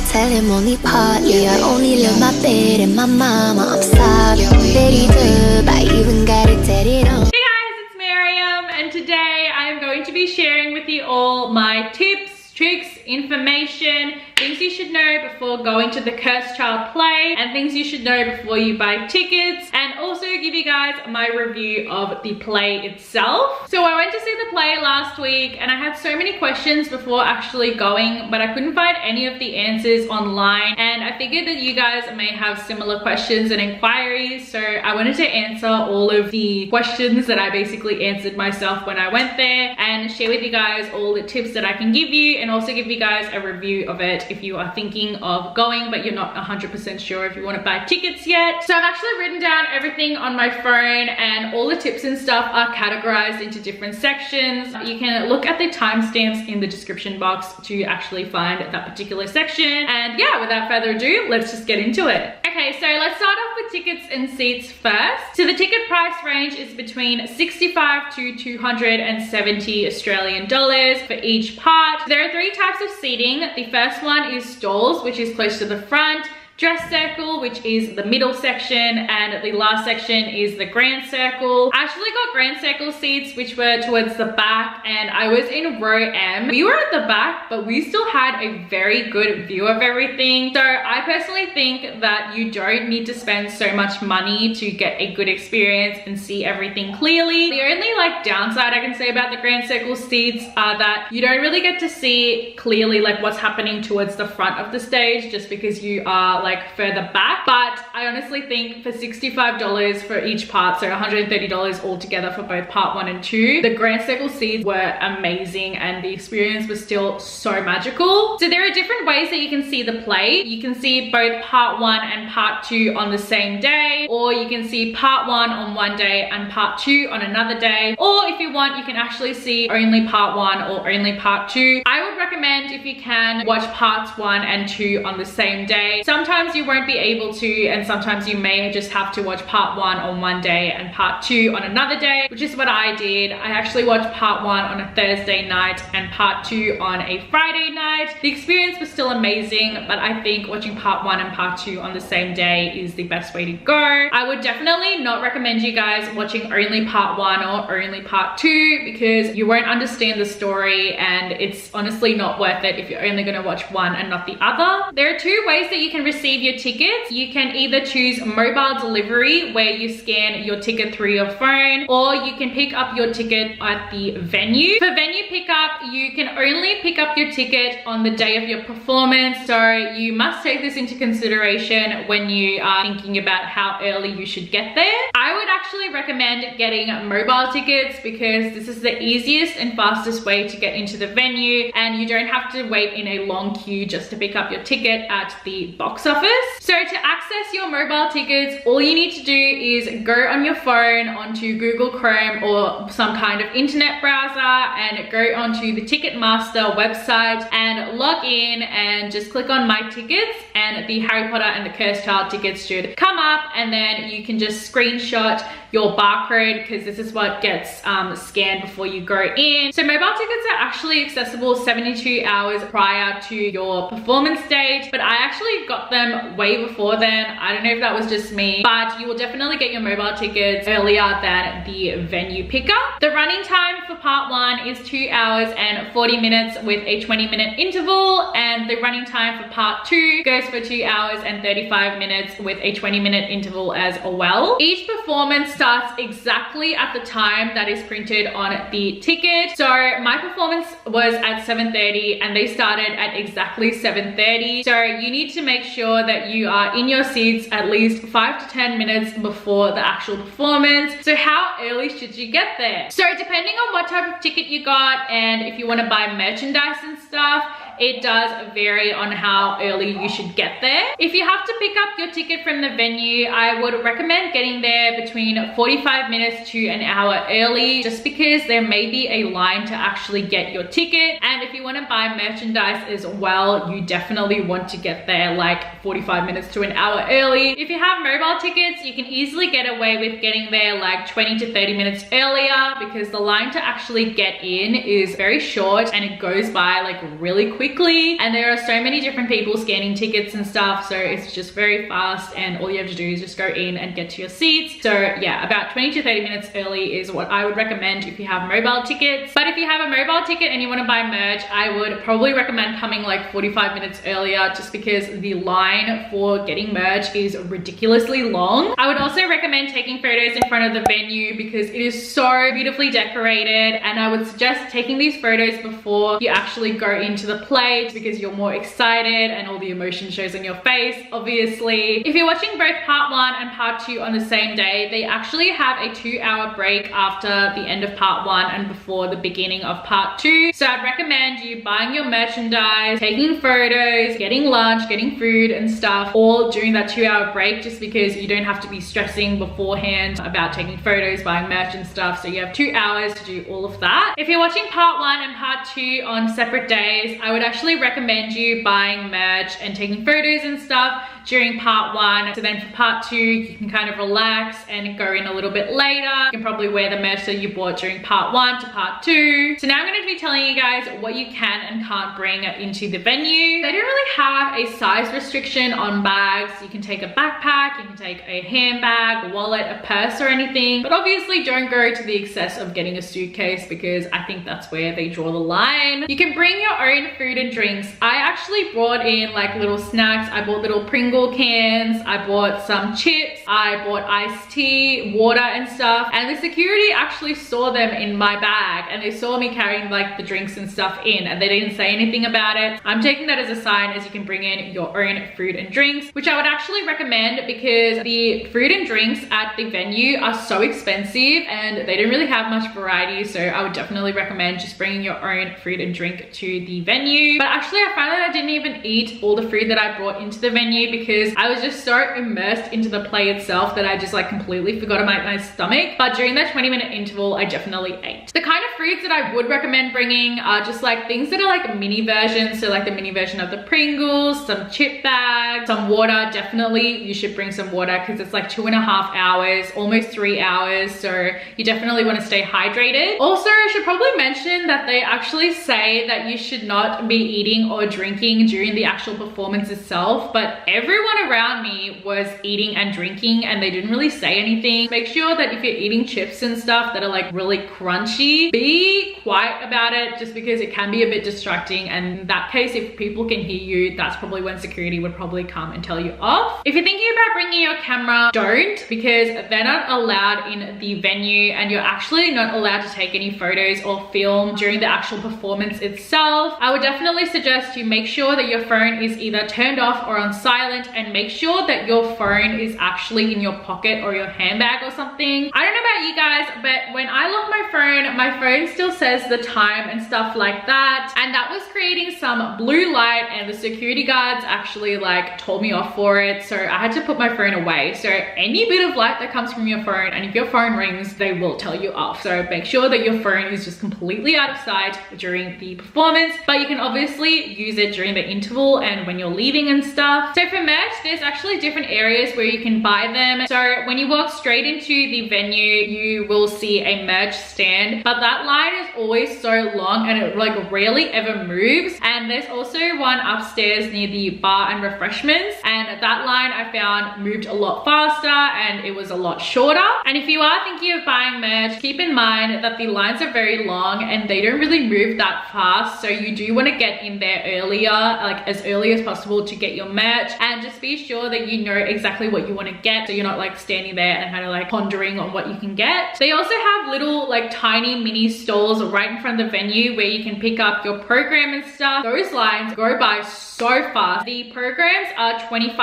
I tell him only partly. I only live my bed and my mama. I'm sorry, very good. I even got it tatted on. Hey guys, it's Miriam, and today I'm going to be sharing with you all my tips, tricks, information, things you should know before going to the Cursed Child play, and things you should know before you buy tickets, and also give you guys my review of the play itself. So I went to see the play last week and I had so many questions before actually going, but I couldn't find any of the answers online, and I figured that you guys may have similar questions and inquiries, so I wanted to answer all of the questions that I basically answered myself when I went there, and share with you guys all the tips that I can give you, and also give you guys a review of it if you are thinking of going but you're not 100% sure if you want to buy tickets yet. So I've actually written down everything on my phone, and all the tips and stuff are categorized into different sections. You can look at the timestamps in the description box to actually find that particular section. And yeah, without further ado, let's just get into it. Okay, so let's start off with tickets and seats first. So the ticket price range is between 65 to 270 Australian dollars for each part. There are three types of seating. The first one is stalls, which is close to the front, dress circle, which is the middle section, and the last section is the grand circle. I actually got grand circle seats, which were towards the back, and I was in row M. We were at the back, but we still had a very good view of everything. So I personally think that you don't need to spend so much money to get a good experience and see everything clearly. The only downside I can say about the grand circle seats are that you don't really get to see clearly what's happening towards the front of the stage, just because you are further back. But I honestly think for $65 for each part, so $130 altogether for both part 1 and 2, the grand circle seats were amazing and the experience was still so magical. So there are different ways that you can see the play. You can see both part 1 and part 2 on the same day, or you can see part 1 on one day and part 2 on another day, or if you want, you can actually see only part 1 or only part 2. I would recommend, if you can, watch parts 1 and 2 on the same day. Sometimes you won't be able to, and sometimes you may just have to watch part 1 on one day and part 2 on another day, which is what I did. I actually watched part 1 on a Thursday night and part 2 on a Friday night. The experience was still amazing, but I think watching part 1 and part 2 on the same day is the best way to go. I would definitely not recommend you guys watching only part 1 or only part 2, because you won't understand the story, and it's honestly not worth it if you're only going to watch one and not the other. There are two ways that you can receive your tickets. You can either choose mobile delivery, where you scan your ticket through your phone, or you can pick up your ticket at the venue. For venue pickup, you can only pick up your ticket on the day of your performance, so you must take this into consideration when you are thinking about how early you should get there. I would actually recommend getting mobile tickets, because this is the easiest and fastest way to get into the venue, and you don't have to wait in a long queue just to pick up your ticket at the box office. So to access your mobile tickets, all you need to do is go on your phone onto Google Chrome or some kind of internet browser, and go onto the Ticketmaster website and log in, and just click on My Tickets, and the Harry Potter and the Cursed Child tickets should come up, and then you can just screenshot your barcode, because this is what gets scanned before you go in. So mobile tickets are actually accessible 72 hours prior to your performance date, but I actually got them way before then. I don't know if that was just me, but you will definitely get your mobile tickets earlier than the venue pickup. The running time for part 1 is 2 hours and 40 minutes with a 20-minute interval, and the running time for part 2 goes for 2 hours and 35 minutes with a 20-minute interval as well. Each performance starts exactly at the time that is printed on the ticket. So my performance was at 7:30 and they started at exactly 7:30. So you need to make sure that you are in your seats at least 5 to 10 minutes before the actual performance. So how early should you get there? So depending on what type of ticket you got, and if you want to buy merchandise and stuff, it does vary on how early you should get there. If you have to pick up your ticket from the venue, I would recommend getting there between 45 minutes to an hour early, just because there may be a line to actually get your ticket. And if you want to buy merchandise as well, you definitely want to get there 45 minutes to an hour early. If you have mobile tickets, you can easily get away with getting there 20 to 30 minutes earlier, because the line to actually get in is very short and it goes by really quickly. quickly, and there are so many different people scanning tickets and stuff, so it's just very fast, and all you have to do is just go in and get to your seats. So yeah, about 20 to 30 minutes early is what I would recommend if you have mobile tickets. But if you have a mobile ticket and you want to buy merch, I would probably recommend coming like 45 minutes earlier, just because the line for getting merch is ridiculously long. I would also recommend taking photos in front of the venue because it is so beautifully decorated, and I would suggest taking these photos before you actually go into the play because you're more excited and all the emotion shows on your face, obviously. If you're watching both part 1 and part 2 on the same day, they actually have a 2-hour break after the end of part 1 and before the beginning of part 2. So I'd recommend you buying your merchandise, taking photos, getting lunch, getting food and stuff all during that 2-hour break, just because you don't have to be stressing beforehand about taking photos, buying merch and stuff. So you have 2 hours to do all of that. If you're watching part 1 and part 2 on separate days, I would actually recommend you buying merch and taking photos and stuff during part 1. So then for part 2, you can kind of relax and go in a little bit later. You can probably wear the merch that you bought during part 1 to part 2. So now I'm going to be telling you guys what you can and can't bring into the venue. They don't really have a size restriction on bags. You can take a backpack, you can take a handbag, a wallet, a purse or anything, but obviously don't go to the excess of getting a suitcase, because I think that's where they draw the line. You can bring your own food and drinks. I actually brought in like little snacks. I bought little Pringle cans, I bought some chips, I bought iced tea, water and stuff, and the security actually saw them in my bag, and they saw me carrying like the drinks and stuff in, and they didn't say anything about it. I'm taking that as a sign, as you can bring in your own food and drinks, which I would actually recommend because the food and drinks at the venue are so expensive and they don't really have much variety. So I would definitely recommend just bringing your own food and drink to the venue. But actually I found that I didn't even eat all the food that I brought into the venue because I was just so immersed into the play itself that I just like completely forgot about my stomach. But during that 20-minute interval, I definitely ate. The kind of foods that I would recommend bringing are just like things that are like mini versions. So like the mini version of the Pringles, some chip bags, some water. Definitely you should bring some water because it's like 2.5 hours, almost 3 hours. So you definitely want to stay hydrated. Also, I should probably mention that they actually say that you should not be eating or drinking during the actual performance itself, but everyone around me was eating and drinking and they didn't really say anything. Make sure that if you're eating chips and stuff that are like really crunchy, be quiet about it, just because it can be a bit distracting, and in that case, if people can hear you, that's probably when security would probably come and tell you off. If you're thinking about bringing your camera, don't, because they're not allowed in the venue and you're actually not allowed to take any photos or film during the actual performance itself. I would definitely suggest you make sure that your phone is either turned off or on silent, and make sure that your phone is actually in your pocket or your handbag or something. I don't know about you guys, but when I lock my phone still says the time and stuff like that, and that was creating some blue light, and the security guards actually like told me off for it, so I had to put my phone away. So any bit of light that comes from your phone, and if your phone rings, they will tell you off. So make sure that your phone is just completely out of sight during the performance, but you can obviously use it during the interval and when you're leaving and stuff. So for merch, there's actually different areas where you can buy them. So when you walk straight into the venue, you will see a merch stand, but that line is always so long and it like rarely ever moves. And there's also one upstairs near the bar and refreshments, and that line I found moved a lot faster and it was a lot shorter. And if you are thinking of buying merch, keep in mind that the lines are very long and they don't really move that fast, so you do want to get in there earlier, like as early as possible, to get your merch, and just be sure that you know exactly what you want to get, so you're not like standing there and kind of like pondering on what you can get. They also have little like tiny mini stalls right in front of the venue where you can pick up your program and stuff. Those lines go by so fast. The programs are $25.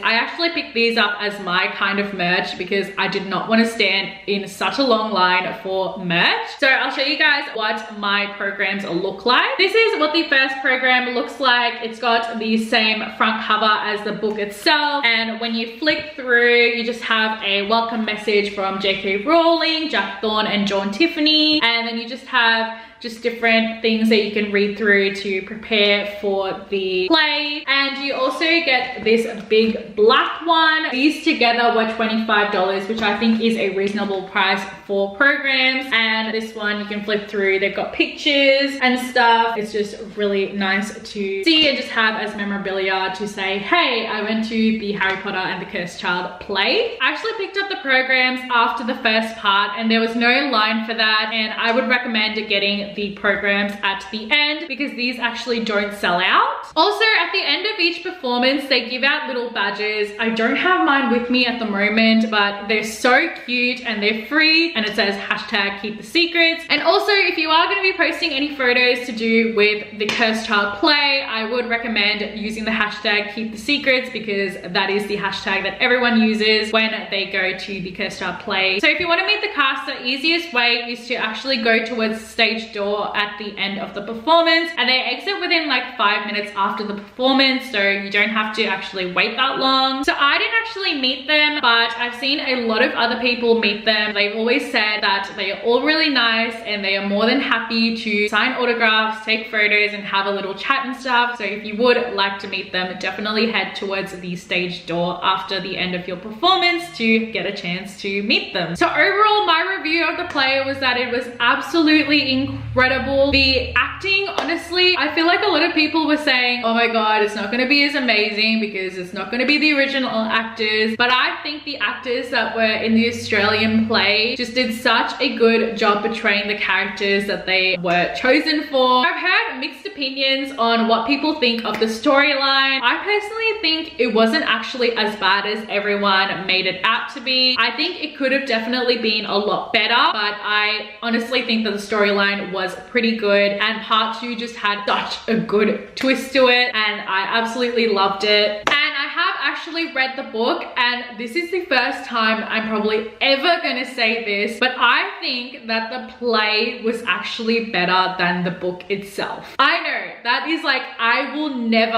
I actually picked these up as my kind of merch because I did not want to stand in such a long line for merch. So I'll show you guys what my programs look like. This is what the first program looks like. It's got the same front cover as the book itself, and when you flick through, you just have a welcome message from J.K. Rowling, Jack Thorne and John Tiffany, and then you just have just different things that you can read through to prepare for the play. And you also get this big black one. These together were $25, which I think is a reasonable price for programs. And this one you can flip through. They've got pictures and stuff. It's just really nice to see and just have as memorabilia to say, hey, I went to the Harry Potter and the Cursed Child play. I actually picked up the programs after the first part and there was no line for that, and I would recommend getting the programs at the end because these actually don't sell out. Also, at the end of each performance they give out little badges. I don't have mine with me at the moment, but they're so cute and they're free, and it says hashtag keep the secrets. And also, if you are going to be posting any photos to do with the Cursed Child play, I would recommend using the hashtag keep the secrets because that is the hashtag that everyone uses when they go to the Cursed Child play. So if you want to meet the cast, the easiest way is to actually go towards the stage door at the end of the performance, and they exit within like 5 minutes after the performance, so you don't have to actually wait that long. So I didn't actually meet them, but I've seen a lot of other people meet them. They've always said that they are all really nice and they are more than happy to sign autographs, take photos, and have a little chat and stuff. So if you would like to meet them, definitely head towards the stage door after the end of your performance to get a chance to meet them. So overall, my review of the play was that it was absolutely incredible. The acting, honestly, I feel like a lot of people were saying, oh my god, it's not going to be as amazing because it's not going to be the original actors, but I think the actors that were in the Australian play just did such a good job portraying the characters that they were chosen for. I've heard mixed opinions on what people think of the storyline. I personally think it wasn't actually as bad as everyone made it out to be. I think it could have definitely been a lot better, but I honestly think that the storyline was pretty good, and part 2 just had such a good twist to it and I absolutely loved it. And I have actually read the book, and this is the first time I'm probably ever gonna say this, but I think that the play was actually better than the book itself. I know that is like, I would never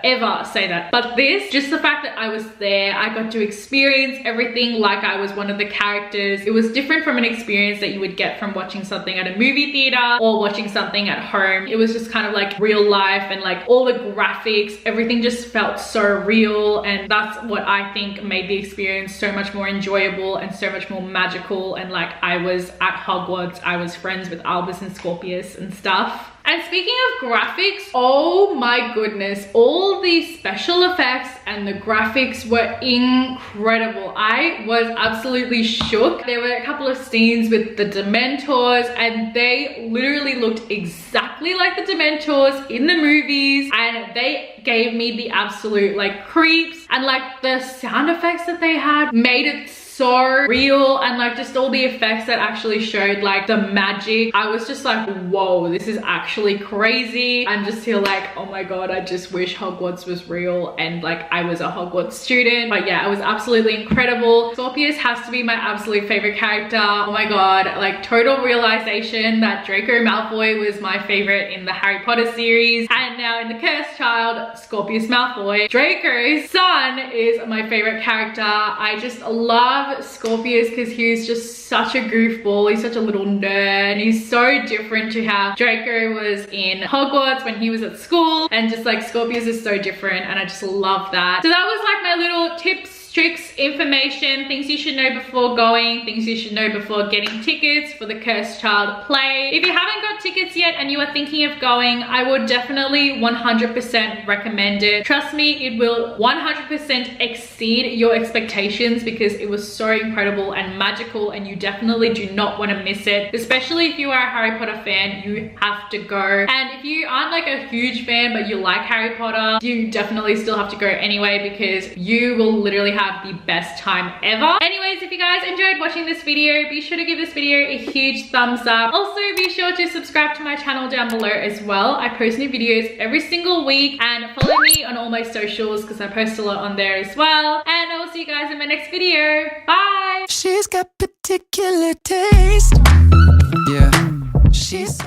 ever say that, but this, just the fact that I was there, I got to experience everything like I was one of the characters. It was different from an experience that you would get from watching something at a movie theater or watching something at home. It was just kind of like real life, and like all the graphics, everything just felt so real, and that's what I think made the experience so much more enjoyable and so much more magical. And like, I was at Hogwarts, I was friends with Albus and Scorpius and stuff. And speaking of graphics, oh my goodness, all the special effects and the graphics were incredible. I was absolutely shook. There were a couple of scenes with the Dementors and they literally looked exactly like the Dementors in the movies, and they gave me the absolute like creeps, and like the sound effects that they had made it so real, and like just all the effects that actually showed like the magic. I was just like, whoa, this is actually crazy. I'm just feel like, oh my god, I just wish Hogwarts was real and like I was a Hogwarts student. But yeah, it was absolutely incredible. Scorpius has to be my absolute favorite character. Oh my god, like total realization that Draco Malfoy was my favorite in the Harry Potter series, and now in the Cursed Child, Scorpius Malfoy, Draco's son, is my favorite character. I just love Scorpius because he's just such a goofball. He's such a little nerd. He's so different to how Draco was in Hogwarts when he was at school, and just like Scorpius is so different, and I just love that. So that was like my little tips, tricks, information, things you should know before going, things you should know before getting tickets for the Cursed Child play. If you haven't got tickets yet and you are thinking of going, I would definitely 100% recommend it. Trust me, it will 100% exceed your expectations because it was so incredible and magical, and you definitely do not want to miss it. Especially if you are a Harry Potter fan, you have to go. And if you aren't like a huge fan but you like Harry Potter, you definitely still have to go anyway because you will literally have the best time ever. Anyways, if you guys enjoyed watching this video, be sure to give this video a huge thumbs up. Also, be sure to subscribe to my channel down below as well. I post new videos every single week, and follow me on all my socials because I post a lot on there as well. And I will see you guys in my next video. Bye! She's got particular taste. Yeah. She's